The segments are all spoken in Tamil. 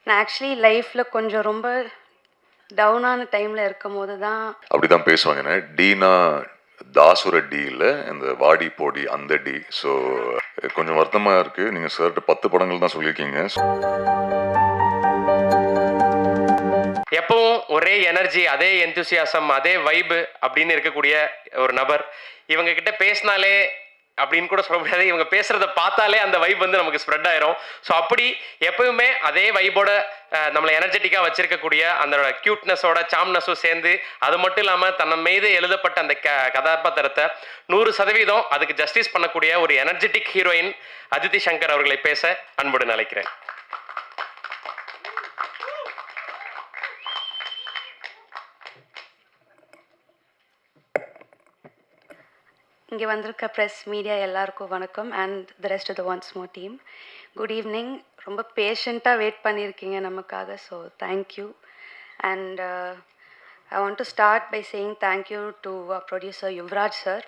நான் ஆக்சுவலி லைஃப்பில் கொஞ்சம் ரொம்ப டவுனான டைமில் இருக்கும் போது தான் அப்படி தான் பேசுவாங்க. டீனா தாசுர டி இல்லை, இந்த வாடி போடி அந்த டி. ஸோ கொஞ்சம் வருத்தமாக இருக்குது. நீங்கள் சார்கிட்ட 10 படங்கள் தான் சொல்லியிருக்கீங்க. எப்பவும் ஒரே எனர்ஜி, அதே எந்தூசியாசம், அதே வைபு அப்படின்னு இருக்கக்கூடிய ஒரு நபர். இவங்க கிட்ட பேசினாலே அப்படின்னு கூட சொல்ல முடியாது, இவங்க பேசுறத பார்த்தாலே அந்த வைப் வந்து நமக்கு ஸ்ப்ரெட் ஆயிரும். ஸோ அப்படி எப்பவுமே அதே வைபோட நம்மளை எனர்ஜெட்டிக்காக வச்சிருக்கக்கூடிய அந்த கியூட்னஸோட சாம்னஸும் சேர்ந்து, அது மட்டும் இல்லாமல் தன்னை மீது எழுதப்பட்ட அந்த கதாபாத்திரத்தை 100% அதுக்கு ஜஸ்டிஸ் பண்ணக்கூடிய ஒரு எனர்ஜெட்டிக் ஹீரோயின் அதித்தி சங்கர் அவர்களை பேச அன்புடன் அழைக்கிறேன். இங்கே வந்திருக்க ப்ரெஸ் மீடியா எல்லாருக்கும் வணக்கம். And the rest of the Once More team, good evening. ரொம்ப பேஷண்ட்டாக வெயிட் பண்ணியிருக்கீங்க நமக்காக, so thank you. And I want to start by saying thank you to producer Yuvaraj sir.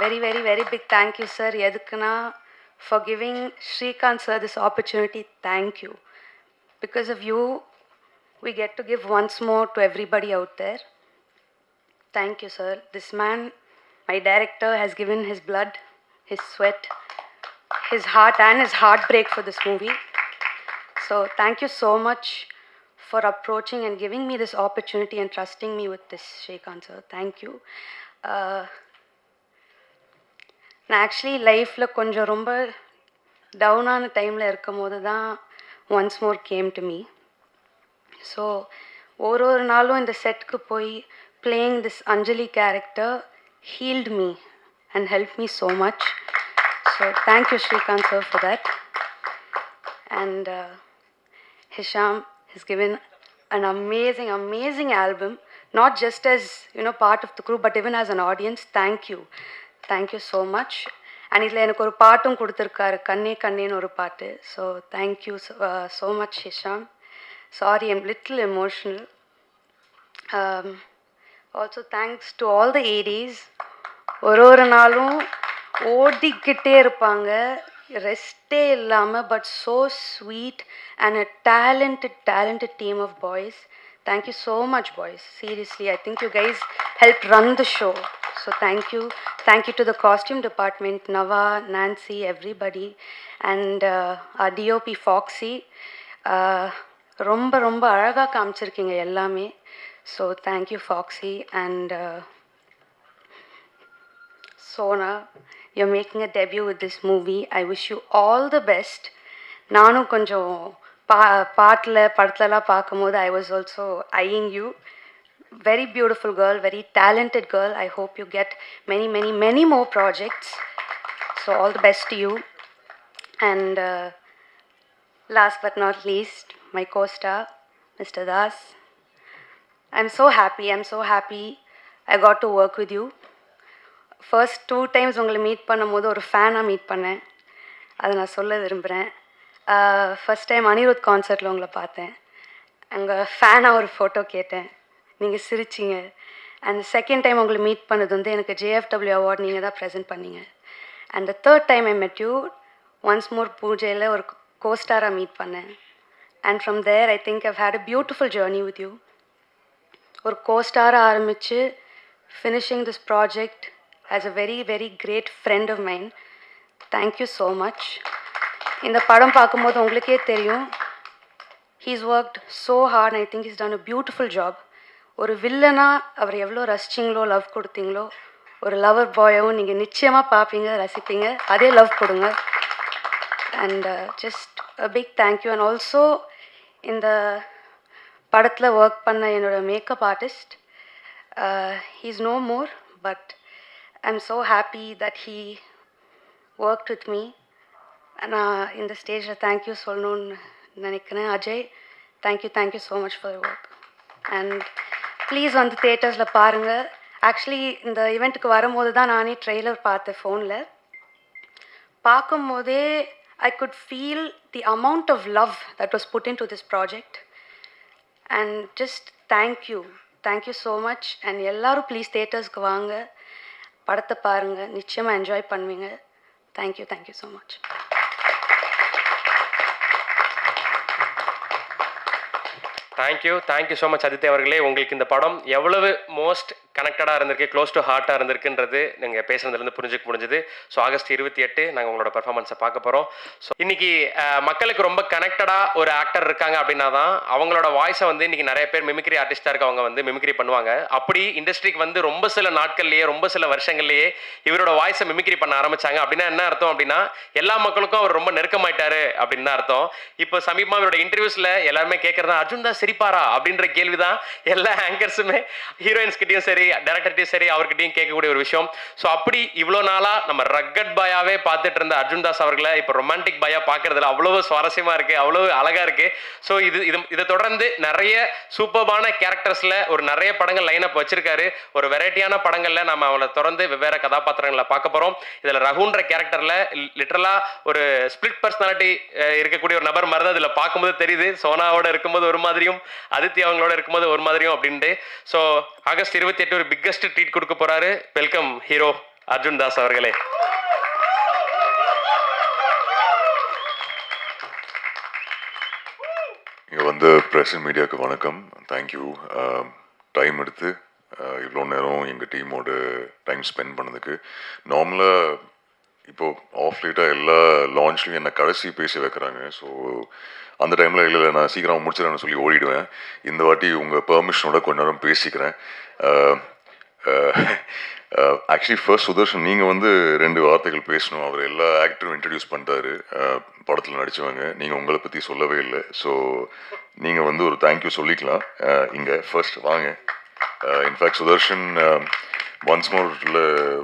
Very very very big thank you sir. எதுக்குன்னா, for giving Srikanth sir this opportunity. Thank you. Because of you we get to give once more to everybody out there. Thank you, sir. This man, my director, has given his blood, his sweat, his heart and his heartbreak for this movie. So thank you so much for approaching and giving me this opportunity and trusting me with this, Shrikant sir. Thank you. நான் ஆக்சுவலி லைஃப்பில் கொஞ்சம் ரொம்ப டவுனான டைமில் இருக்கும் போது தான் once more came to me. So ஒரு நாளும் இந்த செட்டுக்கு போய் playing this Anjali character healed me and helped me so much. So thank you, Shrikant sir, for that. And Hisham has given an amazing, amazing album, not just as, you know, part of the crew, but even as an audience. Thank you. Thank you so much. And இதில் எனக்கு ஒரு பாட்டும் கொடுத்துருக்காரு, கண்ணே கண்ணேன்னு ஒரு பாட்டு. So thank you so much, Hisham. Sorry, I'm little emotional. Also thanks to all the ADs. ஒரு நாளும் ஓடிக்கிட்டே இருப்பாங்க, ரெஸ்டே இல்லாமல். But so sweet and a talented team of boys. Thank you so much, boys. Seriously, I think you guys helped run the show. So thank you. Thank you to the costume department, Nava, Nancy, everybody. And our DOP Foxy. ரொம்ப ரொம்ப அழகாக காமிச்சிருக்கீங்க எல்லாமே. So thank you Foxy. And Sona, you're making a debut with this movie. I wish you all the best. நானும் கொஞ்சம் படத்துலலாம் பார்க்கும்போது I was also eyeing you. Very beautiful girl, very talented girl. I hope you get many more projects. So all the best to you. And last but not least, my co-star, Mr. Das. I'm so happy I got to work with you. First 2 times உங்களை மீட் பண்ணும்போது ஒரு ஃபேனாக மீட் பண்ணேன், அதை நான் சொல்ல விரும்புகிறேன். ஃபஸ்ட் டைம் அனிருத் கான்சர்ட்டில் உங்களை பார்த்தேன், அங்கே ஃபேனாக ஒரு ஃபோட்டோ கேட்டேன், நீங்கள் சிரிச்சிங்க. அண்ட் செகண்ட் டைம் உங்களை மீட் பண்ணது வந்து எனக்கு JFW அவார்ட் நீங்கள் தான் ப்ரெசென்ட் பண்ணீங்க. And the third time I met you once more பூஜையில் ஒரு கோஸ்டாராக மீட் பண்ணேன். And from there I think I've had a beautiful journey with you. ஒரு கோஸ்டாராக ஆரம்பித்து finishing this project as a very great friend of mine. Thank you so much. இந்த படம் பார்க்கும்போது உங்களுக்கே தெரியும், he's worked so hard and I think he's done a beautiful job. ஒரு வில்லனாக அவர் எவ்வளோ ரசிச்சிங்களோ, லவ் கொடுத்தீங்களோ, ஒரு லவர் பாயாகவும் நீங்கள் நிச்சயமாக பார்ப்பீங்க, ரசிப்பீங்க. அதே லவ் கொடுங்க. And just a big thank you. And also இந்த படத்தில் ஒர்க் பண்ண என்னோடய makeup artist, he's no more, but I'm so happy that he worked with me. நான் இந்த ஸ்டேஜில் தேங்க்யூ சொல்லணுன்னு நினைக்கிறேன். Ajay, thank you so much for work. And please வந்து தியேட்டர்ஸில் பாருங்கள். ஆக்சுவலி இந்த ஈவெண்ட்டுக்கு வரும்போது தான் நானே ட்ரெய்லர் பார்த்தேன் ஃபோனில். பார்க்கும்போதே I could feel the amount of love that was put into this project. And just thank you so much. And எல்லாரும் ப்ளீஸ் தியேட்டர்ஸ்க்கு வாங்க, படத்தை பாருங்கள், நிச்சயமாக என்ஜாய் பண்ணுவீங்க. Thank you so much. Thank you so much Aditya அவர்களே. உங்களுக்கு இந்த படம் எவ்வளவு மோஸ்ட் கனெக்டடாக இருந்திருக்கு, க்ளோஸ் டு ஹார்ட்டாக இருந்திருக்குன்றது நீங்கள் பேசுனதுலேருந்து புரிஞ்சுக்க முடிஞ்சுது. ஸோ ஆகஸ்ட் 28 நாங்கள் உங்களோட பர்ஃபார்மன்ஸை பார்க்க போகிறோம். ஸோ இன்னைக்கு மக்களுக்கு ரொம்ப கனெக்டடாக ஒரு ஆக்டர் இருக்காங்க அப்படின்னா தான் அவங்களோட வாய்ஸை வந்து இன்னைக்கு நிறைய பேர் மிமிக்ரி ஆர்டிஸ்டாக இருக்கவங்க வந்து மிமிக்ரி பண்ணுவாங்க. அப்படி இண்டஸ்ட்ரிக்கு வந்து ரொம்ப சில நாட்கள்லேயே, ரொம்ப சில வருஷங்கள்லேயே இவரோட வாய்ஸை மிமிக்ரி பண்ண ஆரம்பிச்சாங்க. அப்படின்னா என்ன அர்த்தம் அப்படின்னா எல்லா மக்களுக்கும் அவர் ரொம்ப நெருக்கமாயிட்டாரு அப்படின்னு தான் அர்த்தம். இப்போ சமீபமாக அவரோட இன்டர்வியூஸில் எல்லாருமே கேட்கறது அர்ஜுன் தான் சிரிப்பாரா அப்படின்ற கேள்விதான் எல்லா ஆங்கர்ஸுமே ஹீரோயின்ஸ் கிட்டையும் சரி, டைரக்டர்கிட்டையும் சரி, அவர்கிட்டையும் கேட்கக்கூடிய ஒரு விஷயம். ஸோ அப்படி இவ்வளோ நாளா நம்ம ரக்கட் பாயாவே பார்த்துட்டு இருந்த அர்ஜுன் தாஸ் அவர்களை இப்போ ரொமான்டிக் பாயா பார்க்கறதுல அவ்வளவு சுவாரஸ்யமா இருக்கு, அவ்வளவு அழகா இருக்கு. ஸோ இதை தொடர்ந்து நிறைய சூப்பர்பான கேரக்டர்ஸ்ல ஒரு நிறைய படங்கள் லைன் அப் வச்சிருக்காரு. ஒரு வெரைட்டியான படங்கள்ல நம்ம அவளை தொடர்ந்து வெவ்வேறு கதாபாத்திரங்களை பார்க்க போறோம். இதுல ரகுன்ற கேரக்டர்ல லிட்டரலா ஒரு ஸ்பிளிட் பர்சனாலிட்டி இருக்கக்கூடிய ஒரு நபர் மாதிரி தான் இதுல பார்க்கும்போது தெரியுது. சோனாவோட இருக்கும்போது ஒரு மாதிரியும், ஆதித்யா அவங்களோட இருக்கும்போது ஒரு மாதிரியும் அப்படின்ட்டு. ஸோ ஆகஸ்ட் 28 ஒரு பிக்கஸ்ட் ட்ரீட் கொடுக்க போறாரு. வெல்கம் ஹீரோ அர்ஜுன் தாஸ் அவர்களே. இங்கே வந்து ப்ரெஸ் அண்ட் மீடியாவுக்கு வணக்கம். தேங்க்யூ டைம் எடுத்து இவ்வளோ நேரம் எங்கள் டீமோட டைம் ஸ்பெண்ட் பண்ணதுக்கு. நார்மலாக இப்போது ஆஃப் லேட்டாக எல்லா லான்ச்லையும் என்னை கடைசி பேச வைக்கிறாங்க. ஸோ அந்த டைமில் இல்லை நான் சீக்கிரம் முடிச்சிடறேன்னு சொல்லி ஓடிடுவேன். இந்த வாட்டி உங்கள் பெர்மிஷனோட கொஞ்ச நேரம் பேசிக்கிறேன். ஆக்சுவலி ஃபர்ஸ்ட் சுதர்ஷன் நீங்கள் வந்து 2 வார்த்தைகள் பேசணும். அவர் எல்லா ஆக்டரும் இன்ட்ரடியூஸ் பண்ணிட்டாரு, படத்தில் நடித்தவங்க. நீங்கள் உங்களை பற்றி சொல்லவே இல்லை. ஸோ நீங்கள் வந்து ஒரு தேங்க்யூ சொல்லிக்கலாம் இங்கே. ஃபர்ஸ்ட் வாங்க. இன்ஃபேக்ட் சுதர்ஷன் ஒன்ஸ் மோரில்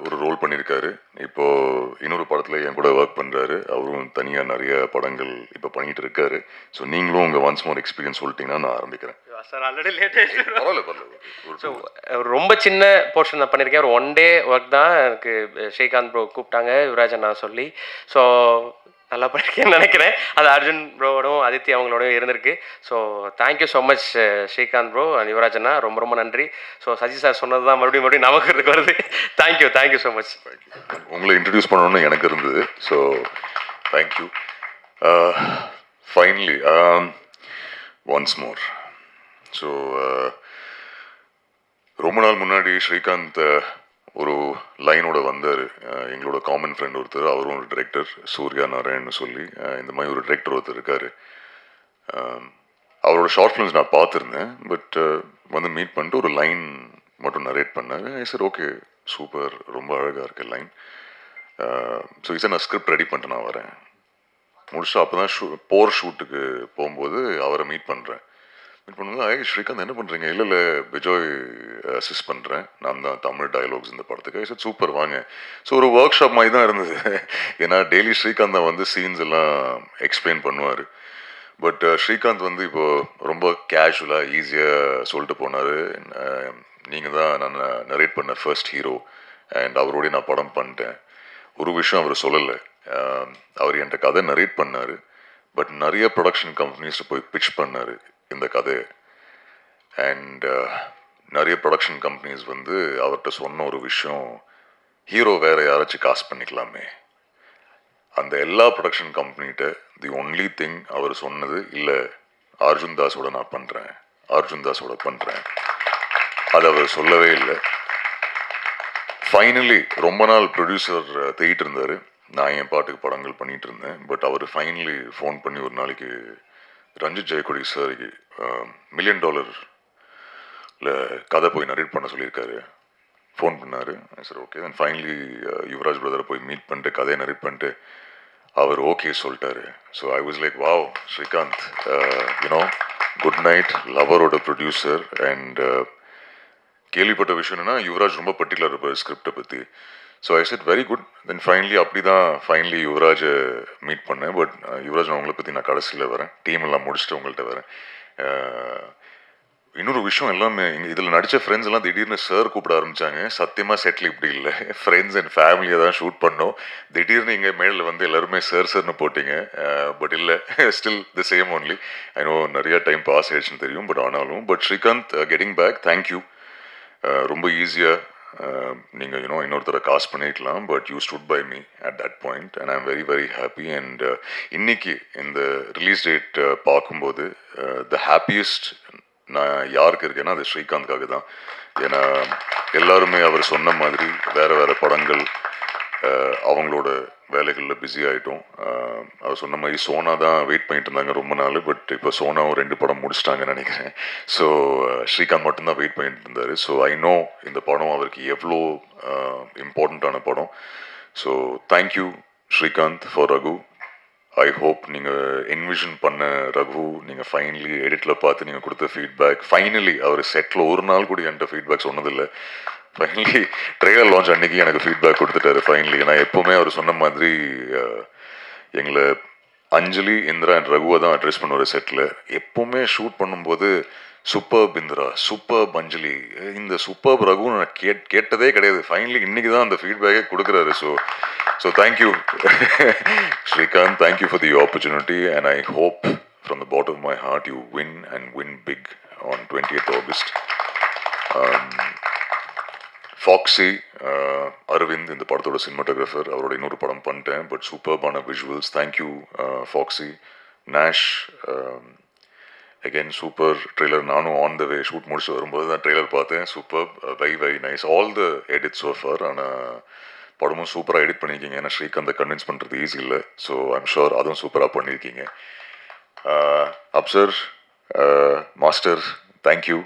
ஒரு ரோல் பண்ணியிருக்காரு. இப்போது இன்னொரு படத்தில் என் கூட ஒர்க் பண்ணுறாரு. அவரும் தனியாக நிறைய படங்கள் இப்போ பண்ணிகிட்டு இருக்காரு. ஸோ நீங்களும் உங்கள் ஒன்ஸ் மோர் எக்ஸ்பீரியன்ஸ் சொல்லிட்டீங்கன்னா நான் ஆரம்பிக்கிறேன். சார் ஆல்ரெடி லேட் ஆயிடுச்சு. பரவாயில்ல. ரொம்ப சின்ன போர்ஷன் நான் பண்ணியிருக்கேன். ஒரு 1 டே ஒர்க் தான். எனக்கு ஸ்ரீகாந்த் ப்ரோ கூப்பிட்டாங்க, யுவராஜன் நான் சொல்லி. ஸோ நல்லா பண்ணியிருக்கேன்னு நினைக்கிறேன். அது அர்ஜுன் ப்ரோவோடும் ஆதித்யா அவங்களோடய இருந்திருக்கு. So thank you so much Srikanth bro and யுவராஜனா, ரொம்ப ரொம்ப நன்றி. ஸோ சஜி சார் சொன்னது தான் மறுபடியும் நமக்கு இருக்கு வருது. Thank you so much. உங்களை இன்ட்ரடியூஸ் பண்ணணும்னு எனக்கு இருந்தது. So thank you. Finally once More. So ரொம்ப நாள் முன்னாடி ஸ்ரீகாந்த் ஒரு லைனோட வந்தார். எங்களோட காமன் ஃப்ரெண்ட் ஒருத்தர், அவரும் ஒரு டிரெக்டர், சூர்யா நாராயணன் சொல்லி. இந்த மாதிரி ஒரு டிரெக்டர் ஒருத்தர் இருக்கார். அவரோட ஷார்ட் ஃபிலிம்ஸ் நான் பார்த்துருந்தேன். பட் வந்து மீட் பண்ணிட்டு ஒரு லைன் மட்டும் நரேட் பண்ணார். சார் ஓகே சூப்பர், ரொம்ப அழகாக இருக்குது லைன். ஸோ சார் நான் ஸ்கிரிப்ட் ரெடி பண்ணிட்டு நான் வரேன். முடிச்சுட்டு அப்போ தான் போர் ஷூட்டுக்கு போகும்போது அவரை மீட் பண்ணுறேன். மீட் பண்ணும்போது ஸ்ரீகாந்த் என்ன பண்ணுறீங்க? இல்லை பிஜோய் அசிஸ்ட் பண்ணுறேன், நான் தான் தமிழ் டயலாக்ஸ் இந்த படத்துக்கு. சார் சூப்பர் வாங்க. ஸோ ஒரு ஒர்க் ஷாப் மாதிரி தான் இருந்தது. ஏன்னா டெய்லி ஸ்ரீகாந்த் தான் வந்து சீன்ஸ் எல்லாம் எக்ஸ்பிளைன் பண்ணுவார். பட் ஸ்ரீகாந்த் வந்து இப்போது ரொம்ப கேஷுவலாக ஈஸியாக சொல்லிட்டு போனார். நீங்கள் தான் நான் நரேட் பண்ண ஃபர்ஸ்ட் ஹீரோ அண்ட் அவரோடைய நான் படம் பண்ணிட்டேன். ஒரு விஷயம் அவர் சொல்லலை. அவர் என்கிட்ட கதை நரேட் பண்ணார். பட் நிறைய ப்ரொடக்ஷன் கம்பெனிஸில் போய் பிட்ச் பண்ணார் இந்த கதை. அண்ட் நிறைய ப்ரொடக்ஷன் கம்பெனிஸ் வந்து அவர்கிட்ட சொன்ன ஒரு விஷயம், ஹீரோ வேறு யாராச்சும் காஸ்ட் பண்ணிக்கலாமே. அந்த எல்லா ப்ரொடக்ஷன் கம்பெனிகிட்ட தி ஒன்லி திங் அவர் சொன்னது, இல்லை அர்ஜுன் தாஸோட நான் பண்ணுறேன், அர்ஜுன் தாஸோட பண்ணுறேன். அது அவர் சொல்லவே இல்லை. ஃபைனலி ரொம்ப நாள் ப்ரொடியூசர் தேடிட்டு இருந்தார். நான் என் பாட்டுக்கு படங்கள் பண்ணிகிட்டு இருந்தேன். பட் அவர் ஃபைனலி ஃபோன் பண்ணி ஒரு நாளைக்கு ரஞ்சித் ஜெயக்கொடி சாருக்கு $1 மில்லியன் கதை போய் நரேட் பண்ண சொல்லியிருக்காரு. ஃபோன் பண்ணார். Sir okay. Then finally Yuvaraj பிரதரை போய் மீட் பண்ணிட்டு கதையை நரேட் பண்ணிட்டு அவர் ஓகே சொல்லிட்டாரு. So I was like wow Srikanth, you know Good Night லவரோட ப்ரொடியூசர். அண்ட் கேள்விப்பட்ட விஷயம் என்னன்னா யுவராஜ் ரொம்ப பர்டிகுலர் இருப்பார் ஸ்கிரிப்டை பற்றி. So I said very good. Then அப்படி தான் ஃபைனலி யுவராஜை மீட் பண்ணேன். பட் யுவராஜ் நான் உங்களை பற்றி நான் கடைசியில் வரேன், டீம் எல்லாம் முடிச்சுட்டு உங்கள்கிட்ட வரேன். இன்னொரு விஷயம், எல்லாமே இங்கே இதில் நடித்த ஃப்ரெண்ட்ஸ் எல்லாம் திடீர்னு சார் கூப்பிட ஆரம்பித்தாங்க. சத்தியமாக செட்டில் இப்படி இல்லை, ஃப்ரெண்ட்ஸ் அண்ட் ஃபேமிலியை தான் ஷூட் பண்ணோம். திடீர்னு இங்கே மேலில் வந்து எல்லாருமே சார்னு போட்டிங்க. பட் இல்லை, still the same only. I know நிறையா டைம் பாஸ் ஆயிடுச்சுன்னு தெரியும். பட் ஆனாலும் but Srikanth getting back, thank you. ரொம்ப ஈஸியாக நீங்கள் இன்னொருத்தரை காஸ்ட் பண்ணிக்கலாம். But you stood by me at that point and I am very very happy. And இன்னைக்கு இந்த ரிலீஸ் டேட் பார்க்கும்போது த ஹாப்பியஸ்ட் நான் யாருக்கு இருக்கேன்னா அது ஸ்ரீகாந்த்காக தான். ஏன்னா எல்லாருமே அவர் சொன்ன மாதிரி வேறு வேறு படங்கள் அவங்களோட வேலைகளில் பிஸி ஆகிட்டோம். அவர் சொன்ன மாதிரி சோனா தான் வெயிட் பண்ணிட்டு இருந்தாங்க ரொம்ப நாள். பட் இப்போ சோனாவும் 2 படம் முடிச்சிட்டாங்கன்னு நினைக்கிறேன். ஸோ ஸ்ரீகாந்த் மட்டும்தான் வெயிட் பண்ணிட்டு இருந்தார். ஸோ ஐ நோ இந்த படம் அவருக்கு எவ்வளோ இம்பார்ட்டண்ட்டான படம். So thank you Srikanth for Raghu. I hope நீங்கள் என்விஷன் பண்ண ரகு நீங்கள் ஃபைனலி எடிட்டில் பார்த்து நீங்கள் கொடுத்த ஃபீட்பேக், ஃபைனலி அவர் செட்டில் ஒரு நாள் கூட என்கிட்ட ஃபீட்பேக் சொன்னதில்லை. ஃபைனலி ட்ரெய்லர் லான்ச் அன்றைக்கி எனக்கு ஃபீட்பேக் கொடுத்துட்டாரு ஃபைனலி. நான் எப்போவுமே அவர் சொன்ன மாதிரி எங்களை அஞ்சலி, இந்திரா அண்ட் ரகுவை தான் அட்ரெஸ் பண்ணுவார் செட்டில். எப்போவுமே ஷூட் பண்ணும்போது சூப்பர்ப் இந்திரா, சூப்பர்ப் அஞ்சலி, இந்த சூப்பர்ப் ரகுன்னு நான் கேட்டதே கிடையாது. ஃபைனலி இன்றைக்கி தான் அந்த ஃபீட்பேக்கே கொடுக்குறாரு. So thank you Srikanth, thank you for the opportunity and I hope from the bottom of my heart you win and win big on 20th August. Foxy Aravind இந்த படத்தோட சினிமாட்டோகிராஃபர், அவரோட இன்னொரு படம் பண்ணிட்டேன். பட் சூப்பர்பான விஷுவல்ஸ், தேங்க்யூ ஃபாக்ஸி. நேஷ் அகெயின் சூப்பர் ட்ரெய்லர். நானும் ஆன் த வே ஷூட் முடிச்சு வரும்போது தான் ட்ரெய்லர் பார்த்தேன். Super, very very nice, all the edit so far. ஆனால் படமும் சூப்பராக எடிட் பண்ணியிருக்கீங்க. ஏன்னா ஸ்ரீகாந்தை கன்வின்ஸ் பண்ணுறது ஈஸி இல்லை. ஸோ ஐம் ஷுர் அதுவும் சூப்பராக பண்ணியிருக்கீங்க. Afsar master, thank you.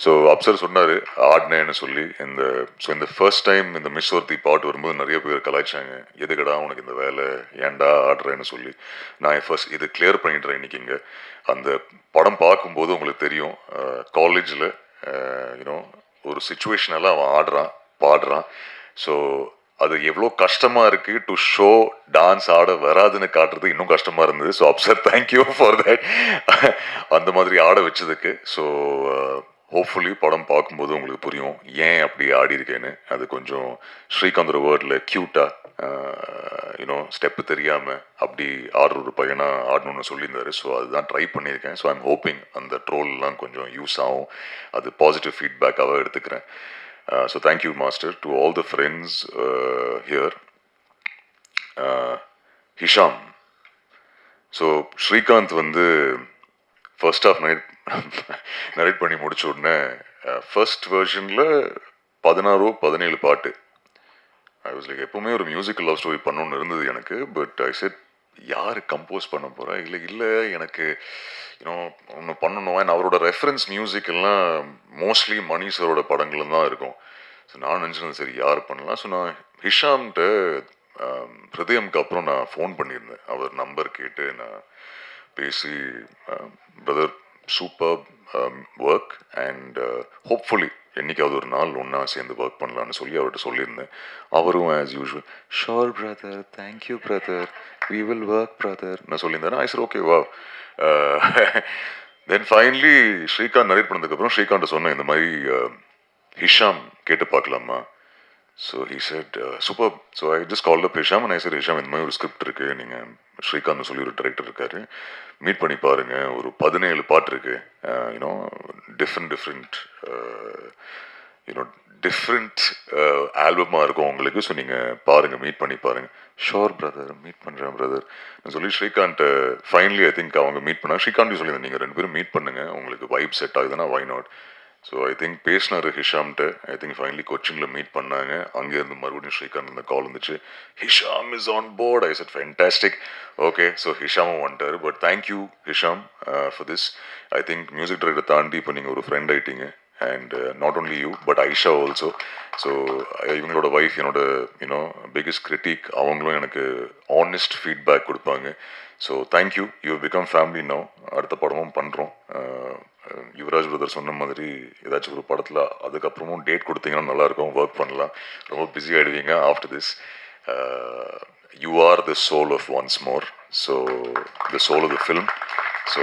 So Afsar சொன்னார் ஆடினேன்னு சொல்லி. இந்த ஃபர்ஸ்ட் டைம் இந்த மிஸ் ஒருத்தி பாட்டு வரும்போது நிறைய பேர் கலாய்ச்சாங்க, எதுக்கடா உனக்கு இந்த வேலை, ஏன்டா ஆடுறேன்னு சொல்லி. நான் ஃபர்ஸ்ட் இது கிளியர் பண்ணிடுறேன் இன்றைக்கி. இங்கே அந்த படம் பார்க்கும்போது உங்களுக்கு தெரியும், காலேஜில் யூனோ ஒரு சுச்சுவேஷனெல்லாம் அவன் ஆடுறான் பாடுறான். ஸோ அது எவ்வளோ கஷ்டமாக இருக்குது டு ஷோ டான்ஸ் ஆட வராதுன்னு காட்டுறது இன்னும் கஷ்டமாக இருந்தது. So Afsar thank you for that, அந்த மாதிரி ஆட வச்சதுக்கு. ஸோ ஹோப்ஃபுல்லி படம் பார்க்கும்போது உங்களுக்கு புரியும் ஏன் அப்படி ஆடி இருக்கேன்னு. அது கொஞ்சம் ஸ்ரீகாந்தோட வேர்டில் க்யூட்டாக யூனோ ஸ்டெப்பு தெரியாமல் அப்படி ஆடுற ஒரு பையனாக ஆடணும்னு சொல்லியிருந்தாரு. ஸோ அதுதான் ட்ரை பண்ணியிருக்கேன். ஸோ ஐம் ஹோப்பிங் அந்த ட்ரோல்லாம் கொஞ்சம் யூஸ் ஆகும், அது பாசிட்டிவ் ஃபீட்பேக்காக எடுத்துக்கிறேன். So thank you master, to all the friends here. Hisham, so Srikanth வந்து ஃபர்ஸ்ட் ஆஃப் நரேட் பண்ணி முடிச்ச உடனே ஃபர்ஸ்ட் வெர்ஷனில் 16-17 பாட்டு. ஐ வாஸ் லைக் எப்போவுமே ஒரு மியூசிக்கல் லவ் ஸ்டோரி பண்ணணுன்னு இருந்தது எனக்கு. பட் ஐ செட் யார் கம்போஸ் பண்ண போகிறா, இல்லை எனக்கு இன்னும் ஒன்று பண்ணணும். அண்ட் அவரோட ரெஃபரன்ஸ் மியூசிக் எல்லாம் மோஸ்ட்லி மணி சரோட படங்கள் தான் இருக்கும். ஸோ நான் நினச்சிருந்தேன் சரி யார் பண்ணலாம். ஸோ நான் ஹிஷாம்கிட்ட ஹிருதயம்க்கு அப்புறம் நான் ஃபோன் பண்ணியிருந்தேன். அவர் நம்பர் கேட்டு நான் பேசி, brother super work and hopefully என்றைக்காவது ஒரு நாள் ஒன்றா சேர்ந்து ஒர்க் பண்ணலான்னு சொல்லி அவர்கிட்ட சொல்லியிருந்தேன். அவரும் as usual sure brother, thank you brother, we will work brother நான் சொல்லியிருந்தேன். ஐ சார் ஓகே வா. தென் ஃபைனலி ஸ்ரீகாந்த் நரேட் பண்ணதுக்கப்புறம் ஸ்ரீகாந்த் சொன்னேன் இந்த மாதிரி ஹிஷாம் கேட்டு பார்க்கலாமா. So he said super. So I just call up Hisham and I set Hisham இந்த மாதிரி ஒரு ஸ்கிரிப்ட் இருக்குது, நீங்கள் ஸ்ரீகாந்த் சொல்லி ஒரு டைரக்டர் இருக்காரு, மீட் பண்ணி பாருங்கள், ஒரு 17 பாட்டு இருக்குது, யூனோ டிஃப்ரெண்ட் ஆல்பமாக இருக்கும் உங்களுக்கு. ஸோ நீங்கள் பாருங்கள், மீட் பண்ணி பாருங்கள். ஷோர் பிரதர், மீட் பண்ணுறேன் பிரதர் சொல்லி ஸ்ரீகாந்த் ஃபைனலி ஐ திங்க் அவங்க மீட் பண்ணாங்க. ஸ்ரீகாந்த் சொல்லியிருந்தேன் நீங்கள் 2 பேரும் மீட் பண்ணுங்கள், உங்களுக்கு வைப் செட் ஆகுதுன்னா why not. So I think பேசினார் ஹிஷாம்கிட்ட. ஐ திங்க் ஃபைனலி கொச்சினில் மீட் பண்ணாங்க. அங்கேருந்து மறுபடியும் ஸ்ரீகாந்த் இந்த கால் வந்துச்சு, Hesham is on board. I said fantastic, okay. So ஹிஷாமும் வந்துட்டார். But thank you Hesham for this. I think music director தாண்டி இப்போ நீங்கள் ஒரு ஃப்ரெண்ட் ஆகிட்டீங்க. And not only you but Aisha also. So இவங்களோட ஒய்ஃப் என்னோட யூனோ பிக்கஸ்ட் கிரிட்டிக். அவங்களும் எனக்கு ஆனஸ்ட் ஃபீட்பேக் கொடுப்பாங்க. So thank you, you become family now. அடுத்த படமும் பண்ணுறோம். யுவராஜ் பிரதர் சொன்ன மாதிரி ஏதாச்சும் ஒரு படத்தில் அதுக்கப்புறமும் டேட் கொடுத்தீங்கன்னா நல்லாயிருக்கும், ஒர்க் பண்ணலாம். ரொம்ப பிஸி ஆகிடுவீங்க after this. You are the soul of Once More, so the soul of the film. So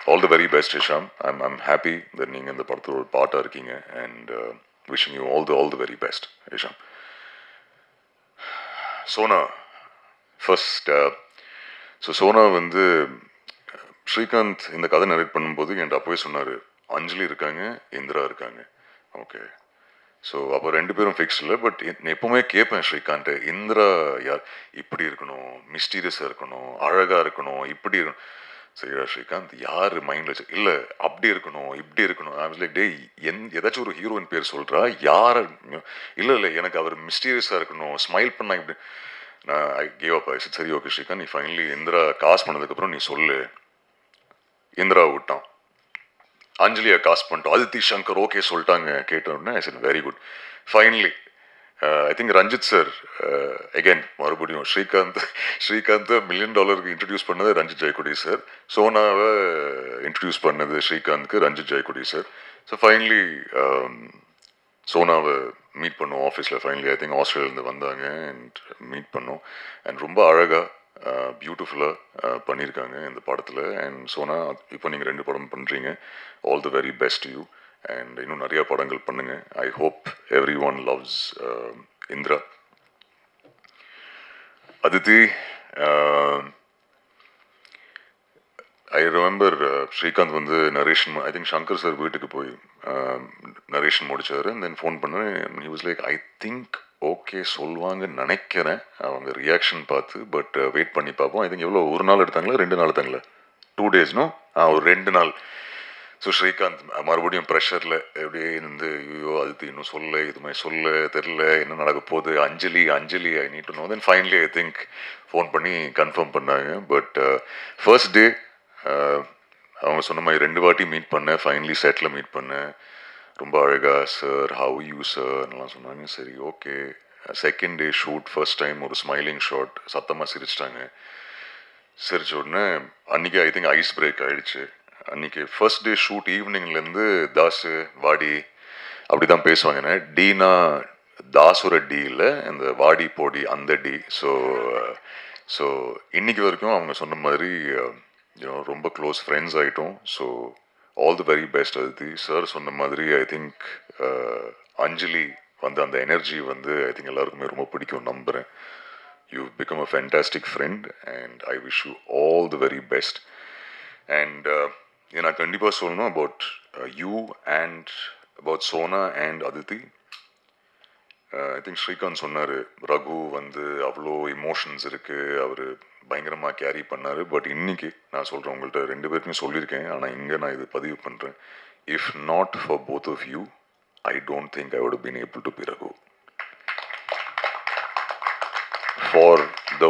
all the very best Hesham. I'm happy that நீங்கள் இந்த படத்தில் ஒரு பாட்டாக இருக்கீங்க. And wishing you all the very best Hesham. Sona first. So Sona வந்து ஸ்ரீகாந்த் இந்த கதை நரேட் பண்ணும்போது என்கிட்ட அப்போவே சொன்னார், அஞ்சலி இருக்காங்க, இந்திரா இருக்காங்க. ஓகே. ஸோ அப்போ 2 பேரும் ஃபிக்ஸ் இல்லை. பட் எப்போவுமே கேட்பேன் ஸ்ரீகாந்த், இந்திரா யார், இப்படி இருக்கணும், மிஸ்டீரியஸாக இருக்கணும், அழகாக இருக்கணும், இப்படி இருக்கணும். சரிடா ஸ்ரீகாந்த் யார் மைண்டில் வச்சு இல்லை அப்படி இருக்கணும் இப்படி இருக்கணும் ஐ வாஸ் லைக் டே ஏதாச்சும் ஒரு ஹீரோயின் பேர் சொல்கிறா யார் இல்லை இல்லை எனக்கு அவர் மிஸ்டீரியஸாக இருக்கணும் ஸ்மைல் பண்ணா இப்படி நான் ஐ கேவ் அப் ஆயிடுச்சு சரி ஓகே ஸ்ரீகாந்த் நீ ஃபைனலி இந்திரா காசு பண்ணதுக்கப்புறம் நீ சொல்லு இந்திரா விட்டான் அஞ்சலியை காசு பண்ணிட்டோம் அதித்தி சங்கர் ஓகே சொல்லிட்டாங்க கேட்டோன்னே I said very good finally I think Ranjith sir again மறுபடியும் ஸ்ரீகாந்த் $1 million இன்ட்ரடியூஸ் பண்ணது ரஞ்சித் ஜெயக்குடி சார் சோனாவை இன்ட்ரடியூஸ் பண்ணது ஸ்ரீகாந்த்க்கு Ranjith Jeyakodi sir so finally சோனாவை மீட் பண்ணோம் ஆஃபீஸில் ஃபைனலி ஐ திங்க் ஆஸ்திரேலியாவிலேருந்து வந்தாங்க அண்ட் மீட் பண்ணோம் அண்ட் ரொம்ப அழகாக பியூட்டிஃபுல்லாக பண்ணியிருக்காங்க இந்த படத்தில் அண்ட் சோனா இப்போ நீங்கள் 2 படம் பண்ணுறீங்க all the very best you and இன்னும் நிறைய படங்கள் பண்ணுங்க I hope everyone loves Indira Aditi I remember Srikanth வந்து narration I think Shankar sir வீட்டுக்கு போய் நரேஷன் முடிச்சார் அண்ட் தென் ஃபோன் பண்ணேன் he was like I think okay சொல்லுவாங்கன்னு நினைக்கிறேன் அவங்க ரியாக்ஷன் பார்த்து பட் வெயிட் பண்ணி பார்ப்போம் ஐ திங்க் எவ்வளோ ஒரு நாள் எடுத்தாங்களா 2 நாள் எடுத்தாங்களா 2 days ஒரு 2 நாள் ஸோ ஸ்ரீகாந்த் மறுபடியும் ப்ரெஷரில் எப்படியே இருந்து ஐயோ அது இன்னும் சொல்ல இதுமாதிரி சொல்ல தெரில என்ன நடக்க போகுது Anjali I need to know then finally I think phone பண்ணி கன்ஃபார்ம் பண்ணாங்க பட் ஃபர்ஸ்ட் டே அவங்க சொன்ன மாதிரி 2 வாட்டி மீட் பண்ணேன் ஃபைனலி செட்டில் மீட் பண்ணேன் ரொம்ப அழகா சார் ஹவ் யூ சார்லாம் சொன்னாங்க சரி okay second day shoot first time ஒரு ஸ்மைலிங் ஷாட் சத்தமாக சிரிச்சிட்டாங்க சிரிச்ச உடனே அன்றைக்கி ஐ திங்க் ஐஸ் பிரேக் ஆகிடுச்சு அன்றைக்கி ஃபர்ஸ்ட் டே ஷூட் ஈவினிங்லேருந்து தாஸு வாடி அப்படி தான் பேசுவாங்கண்ணே டீனா தாஸோட டி இல்லை இந்த வாடி போடி அந்த டி ஸோ இன்னைக்கு வரைக்கும் அவங்க சொன்ன மாதிரி ரொம்ப க்ளோஸ் ஃப்ரெண்ட்ஸ் ஆகிட்டோம் so all the very best Aditi sir சொன்ன மாதிரி ஐ திங்க் அஞ்சலி வந்து அந்த எனர்ஜி வந்து ஐ திங்க் எல்லாருக்குமே ரொம்ப பிடிக்கும் நம்புகிறேன் you become a fantastic friend and I wish you all the very best and நான் கண்டிப்பாக சொல்லணும் about you and about Sona and Aditi I think Srikanth சொன்னார் ரகு வந்து அவ்வளோ இமோஷன்ஸ் இருக்குது அவர் பயங்கரமாக கேரி பண்ணார் பட் இன்னைக்கு நான் சொல்கிறேன் உங்கள்கிட்ட 2 பேருக்குமே சொல்லியிருக்கேன் ஆனால் இங்கே நான் இது பதிவு பண்ணுறேன் if not for both of you I don't think I would been able to be Raghu for the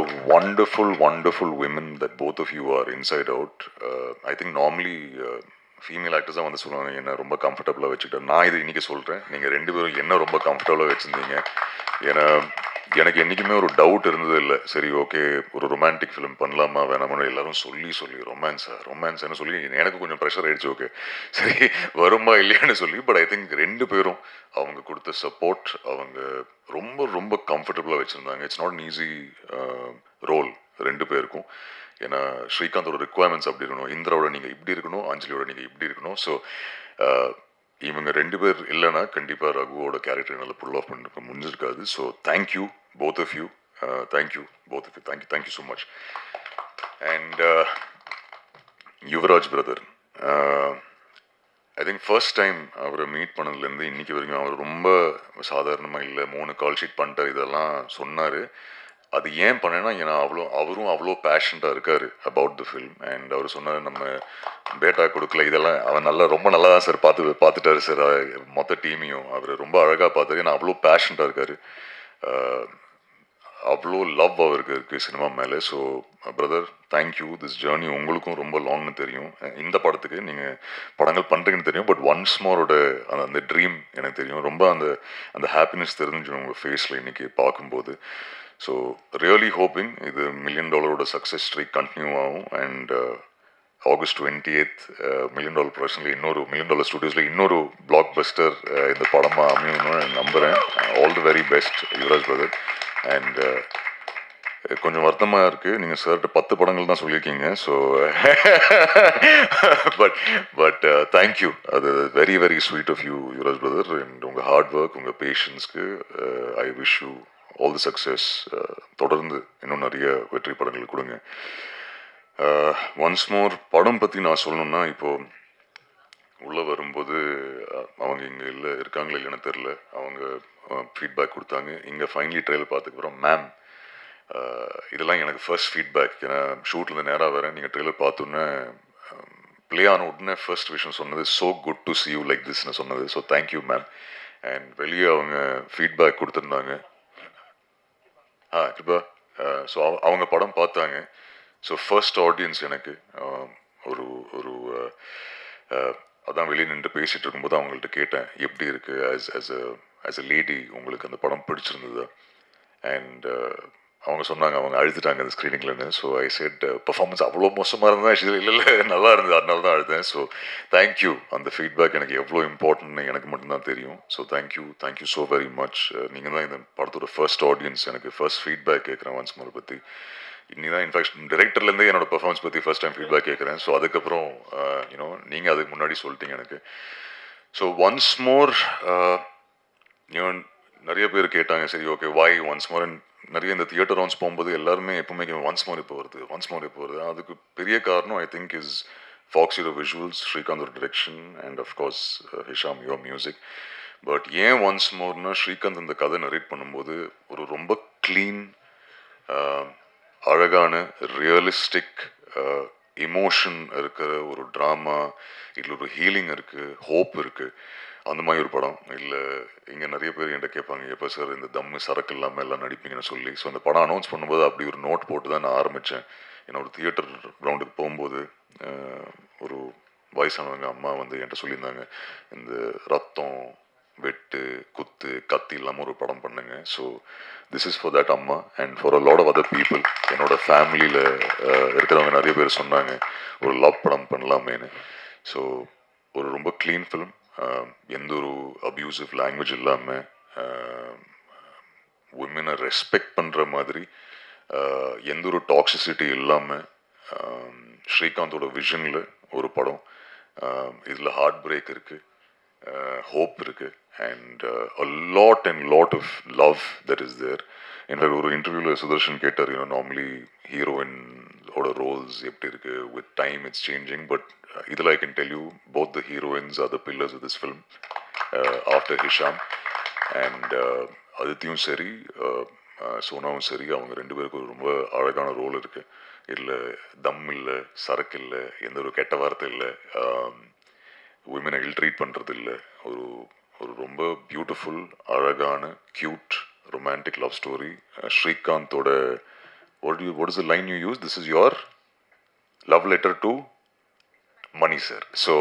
wonderful women that both of you are inside out I think normally female ஆக்டர்ஸாக வந்து சொல்லுவாங்க என்ன ரொம்ப கம்ஃபர்டபுளாக வச்சுக்கிட்டேன் நான் இது இன்றைக்கி சொல்கிறேன் நீங்கள் 2 பேரும் என்ன ரொம்ப கம்ஃபர்டபுளாக வச்சுருந்தீங்க ஏன்னா எனக்கு என்றைக்குமே ஒரு டவுட் இருந்தது இல்லை சரி ஓகே ஒரு ரொமான்டிக் ஃபிலிம் பண்ணலாமா வேணாமா எல்லாரும் சொல்லி ரொமான்ஸ்னு சொல்லி எனக்கு கொஞ்சம் ப்ரெஷர் ஆகிடுச்சு ஓகே சரி வருமா இல்லையான்னு சொல்லி பட் ஐ திங்க் 2 பேரும் அவங்க கொடுத்த சப்போர்ட் அவங்க ரொம்ப கம்ஃபர்டபுளாக வச்சுருந்தாங்க it's not an easy role 2 பேருக்கும் ஏன்னா ஸ்ரீகாந்தோட ரிக்குவயர்மெண்ட்ஸ் அப்படி இருக்கணும் இந்திராவோட நீங்கள் இப்படி இருக்கணும் அஞ்சலியோட நீங்கள் இப்படி இருக்கணும் ஸோ இவங்க 2 பேர் இல்லைன்னா கண்டிப்பாக ரகுவோட கேரக்டர் நல்லா புல் ஆஃப் பண்ணிருக்க முடிஞ்சிருக்காது so thank you both of you thank you both of you thank you so much and Yuvaraj brother I think first time அவரை மீட் பண்ணதுலேருந்து இன்றைக்கி வரைக்கும் அவர் ரொம்ப சாதாரணமாக இல்லை 3 கால் ஷீட் பண்ணிட்டார் இதெல்லாம் சொன்னார் அது ஏன் பண்ணேன்னா ஏன்னா அவரும் அவ்வளோ பேஷண்ட்டாக இருக்கார் அபவுட் த ஃபில்ம் அண்ட் அவர் சொன்னார் நம்ம பேட்டா கொடுக்கல இதெல்லாம் அவர் ரொம்ப நல்லா தான் சார் பார்த்துட்டாரு சார் மொத்த டீமையும் அவர் ரொம்ப அழகாக பார்த்தாரு ஏன்னா அவ்வளோ பேஷண்ட்டாக இருக்கார் அவ்வளோ லவ் அவருக்கு இருக்குது சினிமா மேலே so brother thank you this journey உங்களுக்கும் ரொம்ப லாங்னு தெரியும் இந்த படத்துக்கு நீங்கள் படங்கள் பண்ணுறீங்கன்னு தெரியும் பட் ஒன்ஸ் மோரோட அந்த ட்ரீம் எனக்கு தெரியும் ரொம்ப அந்த ஹாப்பினஸ் தெரிஞ்சு உங்கள் ஃபேஸில் இன்றைக்கி பார்க்கும்போது ஸோ ரியலி ஹோப்பிங் இது $1 million சக்ஸஸ் ஸ்ட்ரீக் கண்டினியூ ஆகும் அண்ட் August 28th $1 million ப்ரொடக்ஷனில் இன்னொரு $1 million ஸ்டுடியோஸில் இன்னொரு பிளாக் பஸ்டர் இந்த படமாக அமையணும்னு நம்புகிறேன் all the very best Yuvaraj brother and கொஞ்சம் வருத்தமாக இருக்குது நீங்கள் சார்கிட்ட 10 படங்கள் தான் சொல்லியிருக்கீங்க ஸோ பட் தேங்க்யூ அது very very sweet of you Yuvaraj brother and உங்கள் ஹார்ட் ஒர்க் உங்கள் பேஷன்ஸ்க்கு I wish you all the success தொடர்ந்து இன்னும் நிறைய வெற்றி படங்கள் கொடுங்க ஒன்ஸ் மோர் படம் பற்றி நான் சொல்லணும்னா இப்போது உள்ளே வரும்போது அவங்க இங்கே இருக்காங்களா இல்லைன்னு தெரில அவங்க ஃபீட்பேக் கொடுத்தாங்க இங்கே ஃபைனலி ட்ரையல் பார்த்துக்கப்புறம் மேம் இதெல்லாம் எனக்கு ஃபர்ஸ்ட் ஃபீட்பேக். ஏன்னா ஷூட்லேருந்து நேராக வரேன், நீங்கள் ட்ரெய்லர் பார்த்தோன்னே ப்ளே ஆன உடனே ஃபர்ஸ்ட் விஷயம் சொன்னது so good to see you like திஸ்ன்னு சொன்னது. So thank you ma'am. அண்ட் வெளியே அவங்க ஃபீட்பேக் கொடுத்துருந்தாங்க. கிருபா. ஸோ அவங்க படம் பார்த்தாங்க. ஸோ ஃபர்ஸ்ட் ஆடியன்ஸ் எனக்கு ஒரு ஒரு அதான் வெளியே நின்று பேசிகிட்டு இருக்கும்போது அவங்கள்ட்ட கேட்டேன், எப்படி இருக்குது ஆஸ் அ லேடி உங்களுக்கு அந்த படம் பிடிச்சிருந்தது? அண்ட் அவங்க சொன்னாங்க அவங்க அழுதுட்டாங்க அந்த ஸ்க்ரீனிங்லன்னு. ஸோ ஐ செட் பர்ஃபார்மன்ஸ் அவ்வளோ மோசமாக இருந்தால் இல்லை இல்லை நல்லா இருந்தது, அதனால தான் அழுதேன். So thank you. அந்த ஃபீட்பேக் எனக்கு எவ்வளோ இம்பார்ட்டன்ட்னு எனக்கு மட்டும்தான் தெரியும். So thank you so very much. நீங்கள் தான் இந்த படத்தோட ஃபர்ஸ்ட் ஆடியன்ஸ். எனக்கு ஃபர்ஸ்ட் ஃபீட்பேக் கேட்குறேன் ஒன்ஸ் மோர் பற்றி. இன்னி தான் இன்ஃபேக்ட் டிரெக்டர்லேருந்தே என்னோட பர்ஃபார்மன்ஸ் பற்றி ஃபர்ஸ்ட் டைம் ஃபீட்பேக் கேட்குறேன். ஸோ அதுக்கப்புறம் யூனோ நீங்கள் அதுக்கு முன்னாடி சொல்லிட்டீங்க எனக்கு. ஸோ ஒன்ஸ் மோர் நிறைய பேர் கேட்டாங்க, சரி ஓகே வாய் ஒன்ஸ் மோர். நிறைய இந்த தியேட்டர் ரவுண்ட்ஸ் போகும்போது எல்லாருமே எப்பவுமே ஒன்ஸ் மோர் இப்போ வருது. அதுக்கு பெரிய காரணம் I think is fox hero visuals, ஸ்ரீகாந்தோட direction and of course Hesham your music. But ஏன் ஒன்ஸ் மோர்னா, ஸ்ரீகாந்த் இந்த கதை நரேட் பண்ணும்போது ஒரு ரொம்ப க்ளீன், அழகான, ரியலிஸ்டிக் இமோஷன் இருக்கிற ஒரு ட்ராமா. இதில் ஒரு ஹீலிங் இருக்குது, ஹோப் இருக்குது. அந்த மாதிரி ஒரு படம் இல்லை. இங்கே நிறைய பேர் என்கிட்ட கேட்பாங்க, எப்போ சார் இந்த தம்மு சரக்கு இல்லாமல் எல்லாம் நடிப்பீங்கன்னு சொல்லி. ஸோ அந்த படம் அனௌன்ஸ் பண்ணும்போது அப்படி ஒரு நோட் போட்டு தான் நான் ஆரம்பித்தேன். ஏன்னா ஒரு தியேட்டர் கிரவுண்டுக்கு போகும்போது ஒரு வயசானவங்க அம்மா வந்து என்கிட்ட சொல்லியிருந்தாங்க, இந்த ரத்தம், வெட்டு, குத்து, கத்தி இல்லாமல் ஒரு படம் பண்ணுங்க. So this is for that அம்மா and for a lot of other people. என்னோட ஃபேமிலியில் இருக்கிறவங்க நிறைய பேர் சொன்னாங்க ஒரு லவ் படம் பண்ணலாமேன்னு. ஸோ ஒரு ரொம்ப க்ளீன் ஃபிலிம், எந்த ஒரு அப்யூசிவ் லாங்குவேஜ் இல்லாமல், உமனை ரெஸ்பெக்ட் பண்ணுற மாதிரி, எந்த ஒரு டாக்ஸிசிட்டி இல்லாமல், ஸ்ரீகாந்தோட விஷனில் ஒரு படம். இதில் ஹார்ட் பிரேக் இருக்குது, hope இருக்கு, and a lot of love that is there. In fact ஒரு இன்டர்வியூவில் சுதர்ஷன் கேட்டார், நார்மலி ஹீரோயின் ஓட ரோல்ஸ் எப்படி இருக்கு, with time it's changing. But இதில் I can tell you both the heroines are the pillars of this film after Hesham. And அதித்தியும் சரி, சோனாவும் சரி, அவங்க ரெண்டு பேருக்கும் ரொம்ப அழகான ரோல் இருக்குது. இதில் தம் இல்லை, சரக்கு இல்லை, எந்த ஒரு கெட்ட வார்த்தை இல்லை, உமனை இல்ட்ரீட் பண்ணுறது இல்லை. ஒரு ரொம்ப பியூட்டிஃபுல், அழகான, க்யூட், ரொமான்டிக் லவ் ஸ்டோரி. ஸ்ரீகாந்தோட what is the line you use? This is your love letter to Mani sir. So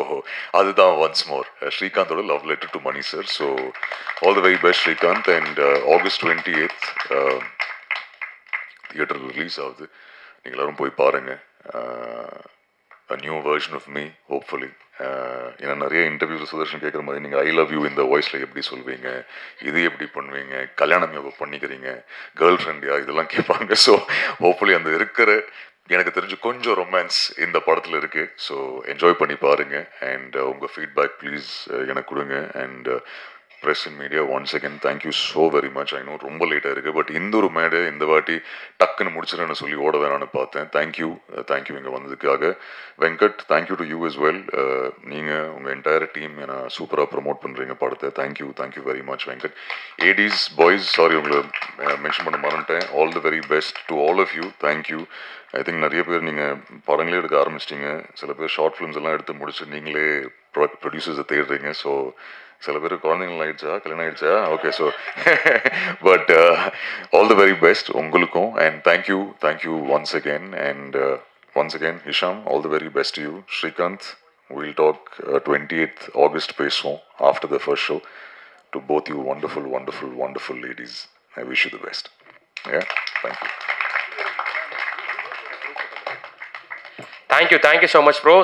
அதுதான் once more ஸ்ரீகாந்தோட love letter to Mani sir. So all the very best Srikanth. And August 28th theatre release ஆகுது. நீங்கள் எல்லாரும் போய் பாருங்கள். a new version of me, hopefully. ஏன்னா நிறைய இன்டர்வியூஸ் சுதர்ஷன் கேட்குற மாதிரி, நீங்கள் ஐ லவ் யூ இந்த வாய்ஸில் எப்படி சொல்வீங்க, இது எப்படி பண்ணுவீங்க, கல்யாணம் எப்போ பண்ணிக்கிறீங்க, கேர்ள் ஃப்ரெண்டியா, இதெல்லாம் கேட்பாங்க. ஸோ ஹோப்ஃபுல்லி அந்த இருக்கிற எனக்கு தெரிஞ்சு கொஞ்சம் ரொமான்ஸ் இந்த படத்தில் இருக்குது. ஸோ என்ஜாய் பண்ணி பாருங்கள். அண்ட் உங்கள் ஃபீட்பேக் ப்ளீஸ் எனக்கு கொடுங்க. And press and media once again thank you so very much. I know ரொம்ப லேட்டாக இருக்குது, பட் இந்த ஒரு மேடை இந்த வாட்டி டக்குன்னு முடிச்சிடன்னு சொல்லி ஓட வேணான்னு பார்த்தேன். தேங்க்யூ இங்கே வந்ததுக்காக. Venkat, thank you to you as well. நீங்கள் உங்கள் என்டையர் டீம் ஏன்னா சூப்பராக ப்ரமோட் பண்ணுறீங்க படத்தை. Thank you very much Venkat. ஏடிஸ் பாய்ஸ், சாரி உங்களை மென்ஷன் பண்ண மறந்துட்டேன். All the very best to all of you. Thank you. I think நிறைய பேர் நீங்கள் படங்களே எடுக்க ஆரம்பிச்சிட்டிங்க. சில பேர் ஷார்ட் ஃபிலிம்ஸ் எல்லாம் எடுத்து முடிச்சு நீங்களே ப்ரொடியூசர்ஸை தேடுறீங்க. ஸோ சில பேர் குழந்தைங்கள் ஆயிடுச்சா, கல்யாணம் ஆயிடுச்சா, okay. So but all the very best உங்களுக்கும். And thank you once again. And once again Hisham, all the very best you. Srikanth, we'll talk 28th August பேசுவோம் after the first show. To both you wonderful ladies, I wish you the best. Yeah, thank you. Thank you so much, bro.